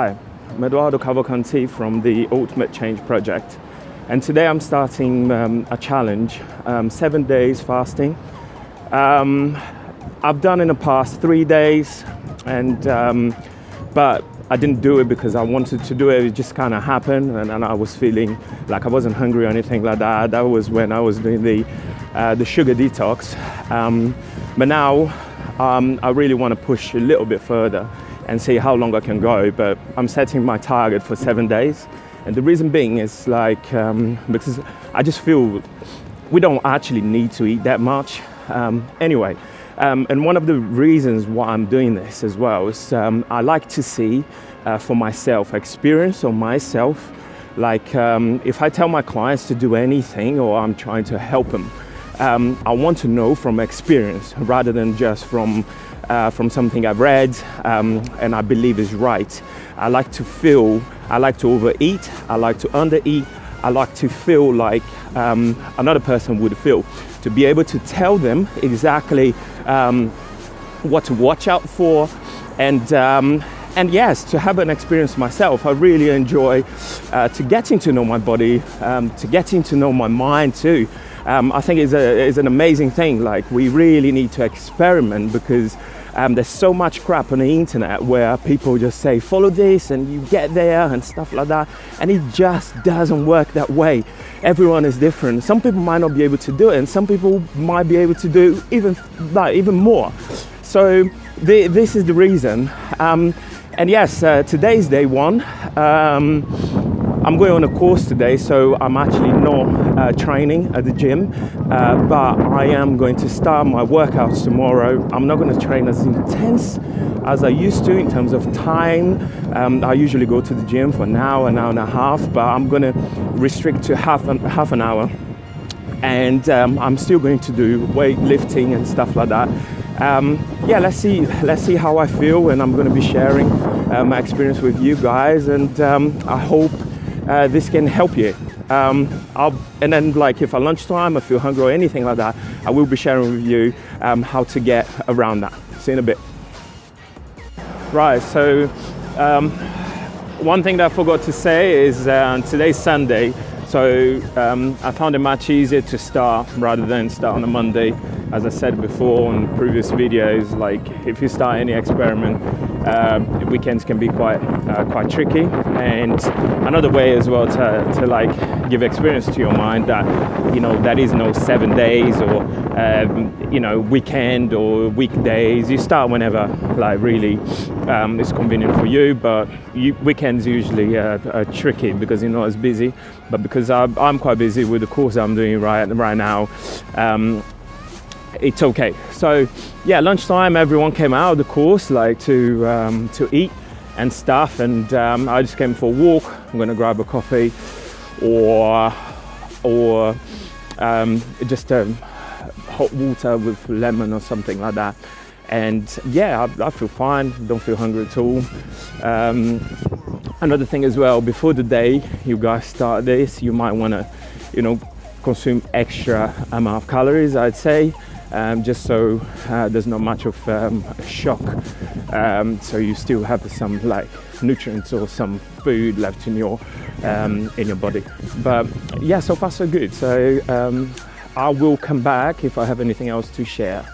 Hi, I'm Eduardo Cavalcanti from the Ultimate Change Project, and today I'm starting a challenge, 7 days fasting. I've done in the past 3 days, but I didn't do it because I wanted to do it. It just kind of happened, and I was feeling like I wasn't hungry or anything like that. That was when I was doing the sugar detox. But now I really want to push a little bit further and see how long I can go. But I'm setting my target for 7 days, and the reason being is because I just feel we don't actually need to eat that much anyway. And one of the reasons why I'm doing this as well is I like to see for myself, experience on myself, if I tell my clients to do anything or I'm trying to help them, I want to know from experience rather than just from something I've read and I believe is right. I like to overeat, I like to undereat, I like to feel like another person would feel, to be able to tell them exactly what to watch out for, and yes, to have an experience myself. I really enjoy to getting to know my body, to getting to know my mind too. I think it's an amazing thing. Like, we really need to experiment because there's so much crap on the internet where people just say follow this and you get there and stuff like that, and it just doesn't work that way. Everyone is different. Some people might not be able to do it, and some people might be able to do even more. So this is the reason. And yes, today's day one. I'm going on a course today, so I'm actually not training at the gym, but I am going to start my workouts tomorrow. I'm not going to train as intense as I used to in terms of time. I usually go to the gym for an hour and a half, but I'm going to restrict to half an hour. And I'm still going to do weightlifting and stuff like that. Let's see how I feel, and I'm going to be sharing my experience with you guys, and I hope this can help you. And then, if at lunchtime I feel hungry or anything like that, I will be sharing with you how to get around that. See you in a bit. Right, so one thing that I forgot to say is today's Sunday, so I found it much easier to start rather than start on a Monday. As I said before in previous videos, if you start any experiment, weekends can be quite tricky. And another way as well to give experience to your mind that that is no 7 days or weekend or weekdays. You start whenever really it's convenient for you, but weekends usually are tricky because you're not as busy. But because I'm quite busy with the course I'm doing right now, it's okay. So yeah, lunchtime everyone came out of the course to eat and stuff, and I just came for a walk. I'm gonna grab a coffee or just hot water with lemon or something like that. And yeah, I feel fine, don't feel hungry at all. Another thing as well, before the day you guys start this, you might want to consume extra amount of calories, I'd say, just so there's not much of a shock, so you still have some nutrients or some food left in your body. But yeah, so far so good. So I will come back if I have anything else to share.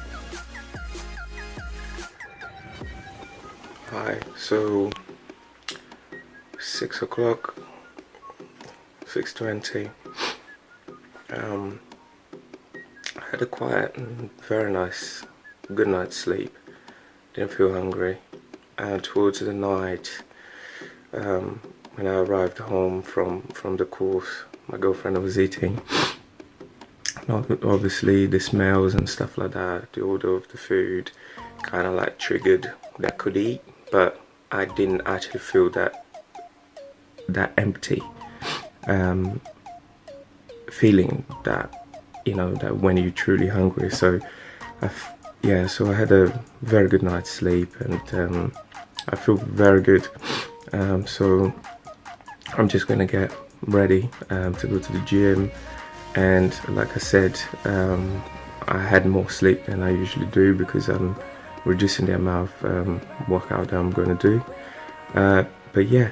Hi, so 6 o'clock, 6:20. I had a quiet and very nice good night's sleep. Didn't feel hungry. And towards the night, when I arrived home from the course, my girlfriend was eating. Obviously the smells and stuff like that, the odor of the food kind of triggered that I could eat, but I didn't actually feel that empty feeling that that when you're truly hungry. So so I had a very good night's sleep, and I feel very good. So I'm just gonna get ready to go to the gym, and like I said, I had more sleep than I usually do because I'm reducing the amount of workout that I'm going to do. But but yeah,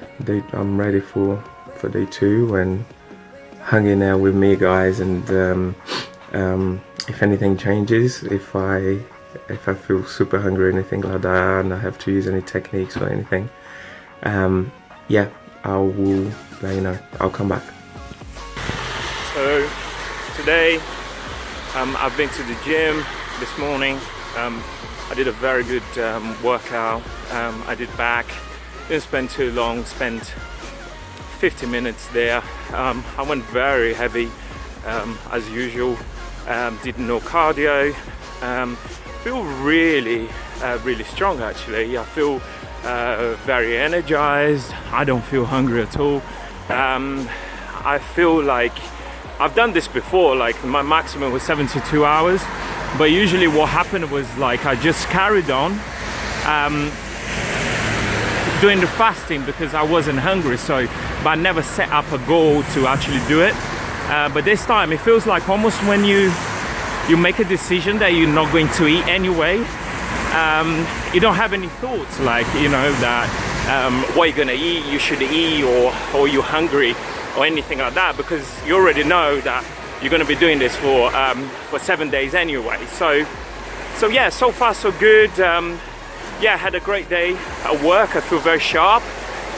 I'm ready for day 2 and hanging out with me guys. And if anything changes, if I feel super hungry or anything like that, and I have to use any techniques or anything, yeah, I will let you know. I'll come back. So today I've been to the gym this morning. I did a very good workout. I did back, didn't spend too long, spent 50 minutes there. I went very heavy as usual, did no cardio. Feel really strong actually. I feel very energized. I don't feel hungry at all. I feel like I've done this before, like my maximum was 72 hours, but usually what happened was like I just carried on doing the fasting because I wasn't hungry, so but I never set up a goal to actually do it. But this time it feels like almost when you make a decision that you're not going to eat anyway, you don't have any thoughts like, you know, that what you're gonna eat, you should eat, or you're hungry or anything like that, because you already know that you're going to be doing this for 7 days anyway. So yeah, so far so good. Yeah, I had a great day at work. I feel very sharp.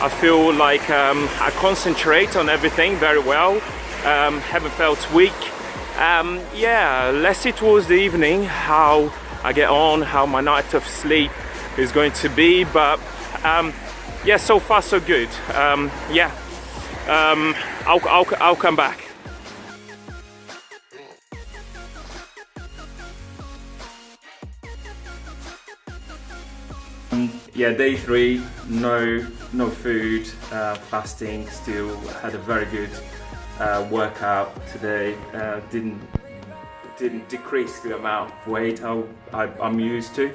I feel like I concentrate on everything very well. Haven't felt weak. Yeah, let's see towards the evening how I get on, how my night of sleep is going to be. But yeah, so far so good. Yeah. I'll come back. Yeah, day 3, no food, fasting. Still had a very good workout today. Didn't decrease the amount of weight I'm used to.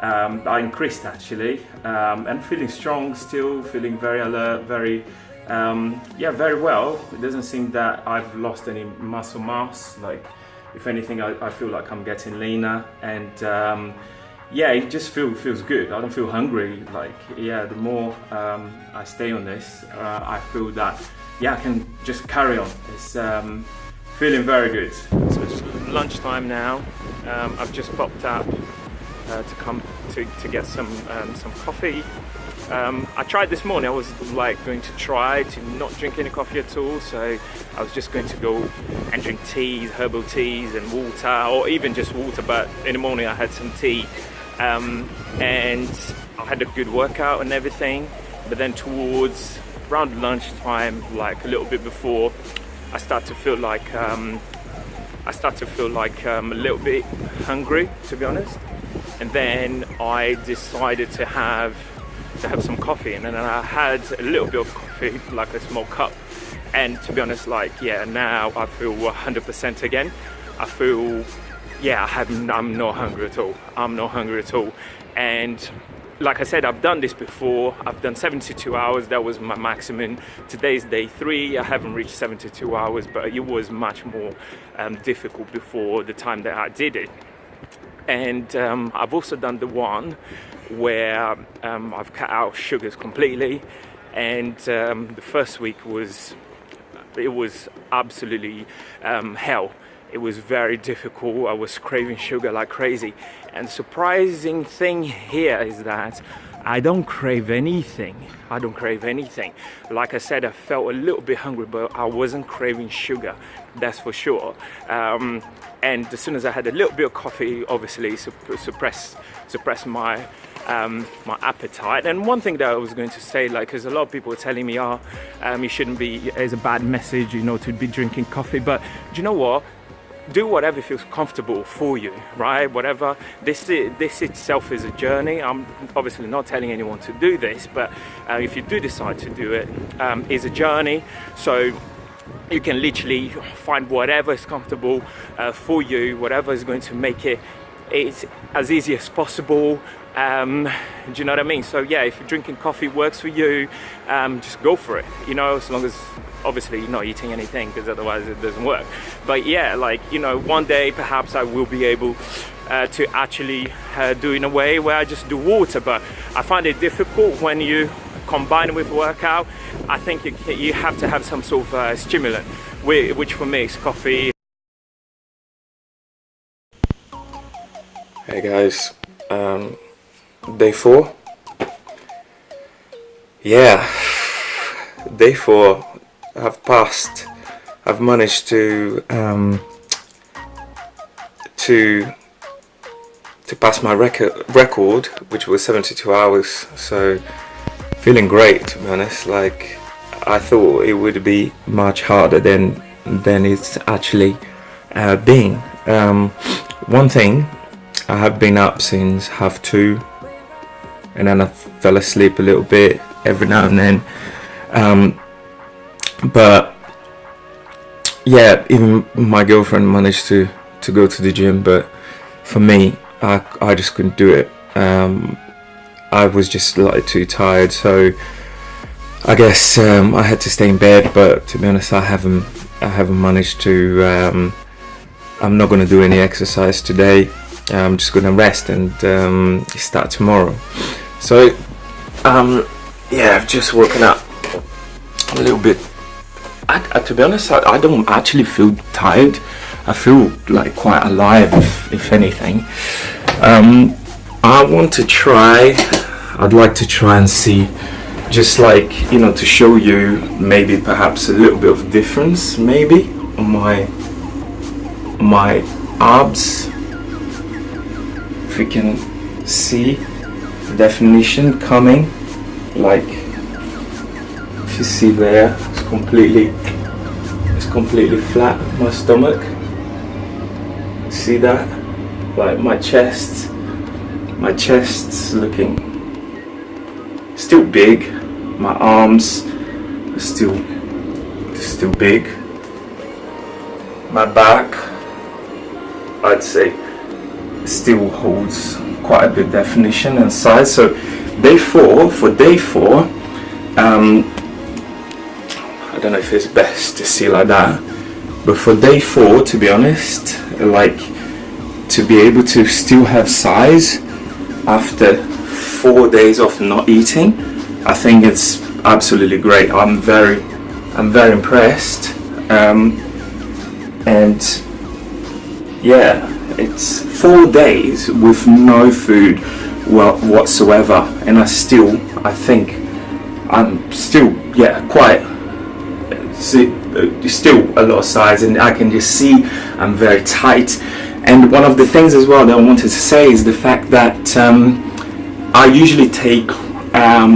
I increased actually, and feeling strong still, feeling very alert, very yeah, very well. It doesn't seem that I've lost any muscle mass. Like, if anything, I feel like I'm getting leaner, and yeah, it just feels good. I don't feel hungry. Like, yeah, the more I stay on this, I feel that, yeah, I can just carry on. It's feeling very good. So it's lunchtime now. I've just popped up to come to get some coffee. I tried this morning. I was like going to try to not drink any coffee at all, so I was just going to go and drink teas, herbal teas and water, or even just water, but in the morning I had some tea, and I had a good workout and everything. But then towards around lunchtime, like a little bit before, I start to feel like a little bit hungry, to be honest. And then I decided to have some coffee, and then I had a little bit of coffee, like a small cup. And to be honest, like, yeah, now I feel 100% again. I feel, yeah, I'm not hungry at all. I'm not hungry at all. And like I said, I've done this before. I've done 72 hours. That was my maximum. Today's day 3. I haven't reached 72 hours, but it was much more difficult before the time that I did it. And I've also done the one where I've cut out sugars completely, and the first week was absolutely hell. It was very difficult. I was craving sugar like crazy, and surprising thing here is that I don't crave anything. Like I said, I felt a little bit hungry, but I wasn't craving sugar, that's for sure. And as soon as I had a little bit of coffee, obviously suppressed my my appetite. And one thing that I was going to say, like, because a lot of people were telling me, you shouldn't be, it's a bad message, you know, to be drinking coffee. But do you know what? Do whatever feels comfortable for you, right? Whatever. This itself is a journey. I'm obviously not telling anyone to do this, but if you do decide to do it, it's a journey. So you can literally find whatever is comfortable for you, whatever is going to make it as easy as possible. Do you know what I mean? So yeah, if drinking coffee works for you, just go for it, you know, as long as obviously you're not eating anything, because otherwise it doesn't work. But yeah, like, you know, one day perhaps I will be able to actually do in a way where I just do water, but I find it difficult when you combined with workout, I think you have to have some sort of stimulant, which for me is coffee. Hey guys, day 4. Yeah, day 4. I've managed to pass my record, which was 72 hours. So feeling great, to be honest. Like, I thought it would be much harder than it's actually been. One thing, I have been up since 2:30, and then I fell asleep a little bit every now and then. But yeah, even my girlfriend managed to go to the gym, but for me, I just couldn't do it. I was just like too tired, so I guess I had to stay in bed. But to be honest, I haven't managed to. I'm not going to do any exercise today. I'm just going to rest and start tomorrow. So yeah, I've just woken up a little bit. To be honest, I don't actually feel tired. I feel like quite alive, if anything. I'd like to try and see, just like, to show you maybe perhaps a little bit of difference maybe on my abs. If you can see the definition coming, like if you see there, it's completely flat, my stomach. See that? Like my chest's looking still big. My arms are still big. My back, I'd say, still holds quite a bit definition and size. So for day 4, I don't know if it's best to see like that, but for day 4, to be honest, like, to be able to still have size after 4 days of not eating, I think it's absolutely great. I'm very impressed. And yeah, it's 4 days with no food whatsoever, and I think I'm still quite still a lot of size, and I can just see I'm very tight. And one of the things as well that I wanted to say is the fact that I usually take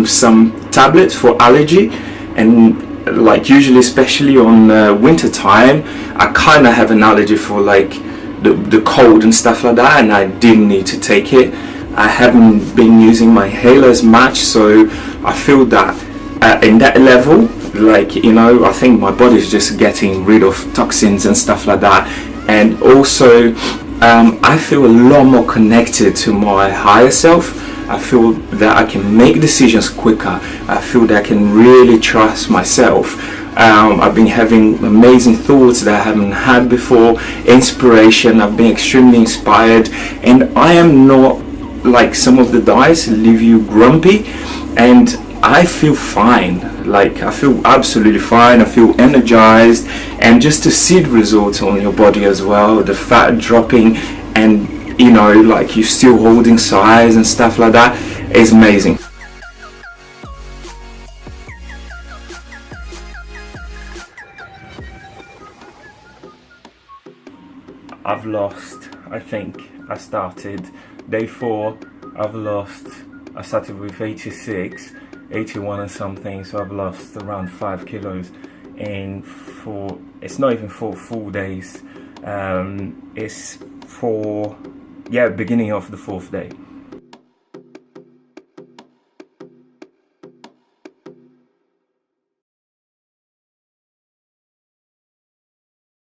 some tablets for allergy, and like usually, especially on winter time, I kind of have an allergy for like the cold and stuff like that, and I didn't need to take it. I haven't been using my inhaler as much, so I feel that in that level, like, I think my body is just getting rid of toxins and stuff like that. And also I feel a lot more connected to my higher self. I feel that I can make decisions quicker. I feel that I can really trust myself. I've been having amazing thoughts that I haven't had before, inspiration. I've been extremely inspired, and I am not like some of the diets leave you grumpy, and I feel fine. Like, I feel absolutely fine. I feel energized, and just to see the results on your body as well, the fat dropping, and like, you still holding size and stuff like that, is amazing. I've lost, I think I started day 4, I started with 86, 81 and something, so I've lost around 5 kilos in it's not even 4 full days, it's beginning of the 4th day.